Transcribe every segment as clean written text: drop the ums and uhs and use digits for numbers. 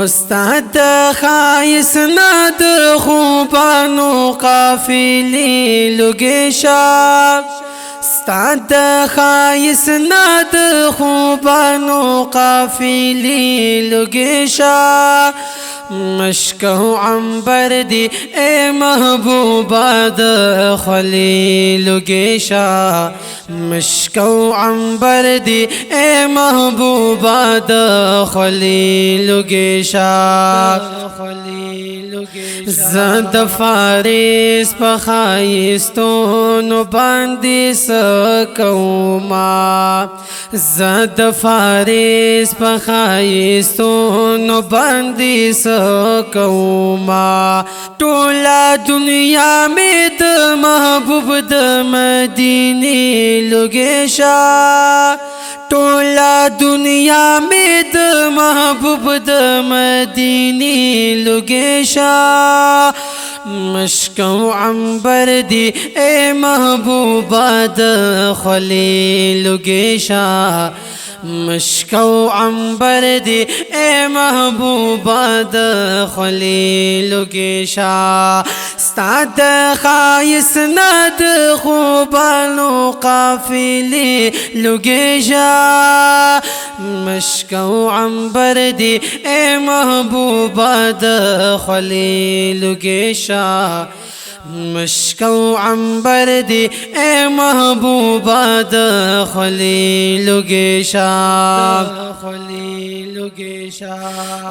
استاد خایس ناد خوبانو قافلی لگیشا استاد خایس ناد خوبانو قافلی لگیشا مشکو عنبر دی اے محبوبہ د خلیل گیشا مشکو عنبر دی اے محبوبہ د خلیل گیشا زد فارس پخایستون باندی سکوما زد فارس پخایستون باندی سکوما ټولا دنیا میں د محبوب د مدینی لگیشا ټولا دنیا میں د محبوب د مدینی لگیشا مشکو عنبر دی اے محبوبہ د خلیل گیشا مشکو عنبر دی اے محبوبہ د خلیل گیشا استاد خایس ناد خوبانو قافلی لگیشا مشکو عنبر دی اے محبوبہ د خلیل گیشا مشکو عنبر دی اے محبوبہ د خلیل گیشا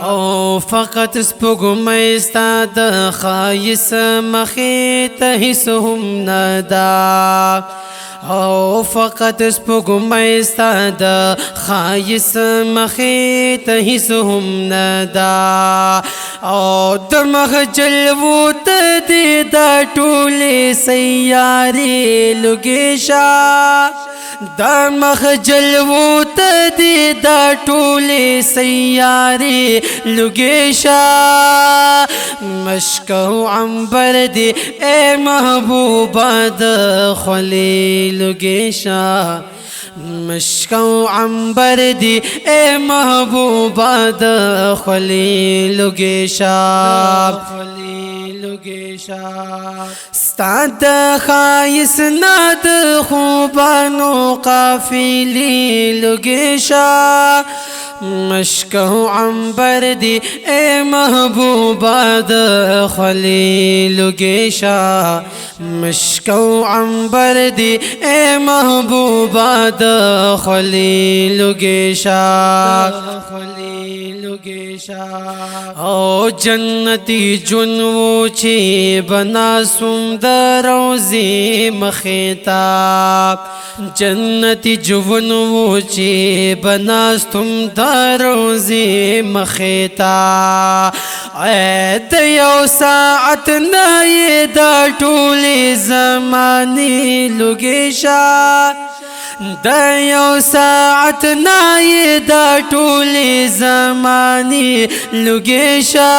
او فقط سپوږمۍ ستا د خایس مخې ته هیڅ هم نه ده او فقط سپوږمۍ ستا د خایس مخې ته هیڅ هم نه ده او د مخ جلوو ته دې دا ټولې سیارې لګیشا د مخ جلوو ته دې دا ټولې سیارې لګیشا مشکو عنبر دی اے محبوبہ د خلیل گیشا مشکو عنبر دی اے محبوبہ د خلیل گیشا استاد خایس ناد خوبانو قافلی لگیشا مشکو عنبر دی اے محبوبہ د خلیل گیشا مشکو عنبر دی اے محبوبہ د خلیل گیشا او جنتی جنو چی بنا سم روزی مخیتا جنتی جنو چی بنا سم روزی مخیتا اے دیو ساعت نائی دا ٹولی زمانی لگیشا دیو ساعت نائی دا ٹولی زمانی لگیشا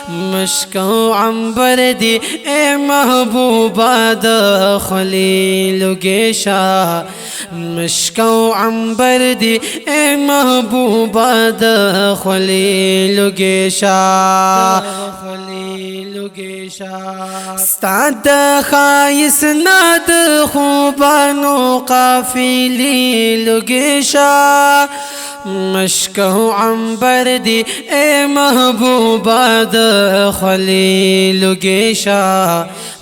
مشکو عنبر دی اے محبوبہ د خلیل گیشا مشکو عنبر دی اے محبوبہ د خلیل گیشا استاد خایس ناد خوبانو قافلی لگیشا مشکو عنبر دی اے محبوبہ د خلیل گیشا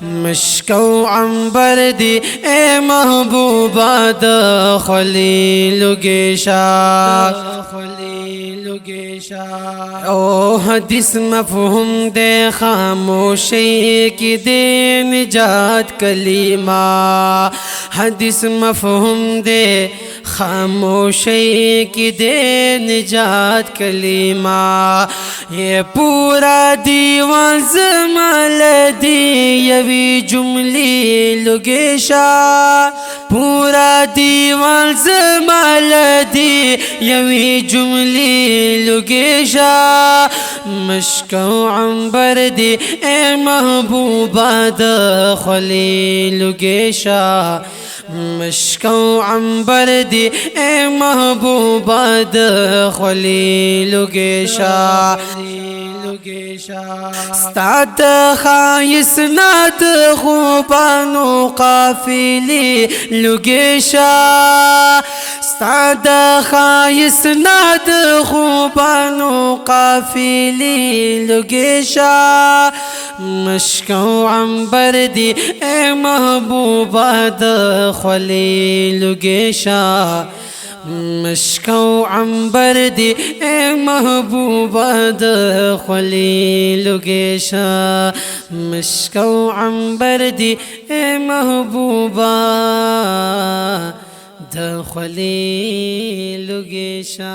مشکو عنبر دی اے محبوبہ د خلیل گیشا او حدیث مفہوم دے خاموشی کی دے نجات کلمہ حدیث مفہوم دے خاموشی کی دے نجات کلمہ یہ پورا دیوان زمال دی یوی جملی لگیشا پورا دیوان زمال دی یوی جملی لگیشا مشکو عنبر دی اے محبوبہ د خلیل گیشا مشکو عنبر دی اے محبوبہ د خلیل گیشا ستا د خایسنا د خوبانو قافلی لگیشا ستا د خایسنا د خوبانو قافلی لگیشا مشکو عنبر دی اے محبوبہ د خلیل گیشا مشکو عنبر دی اے محبوبہ د خلیل گیشا مشکو عنبر دی اے محبوبہ د خلیل گیشا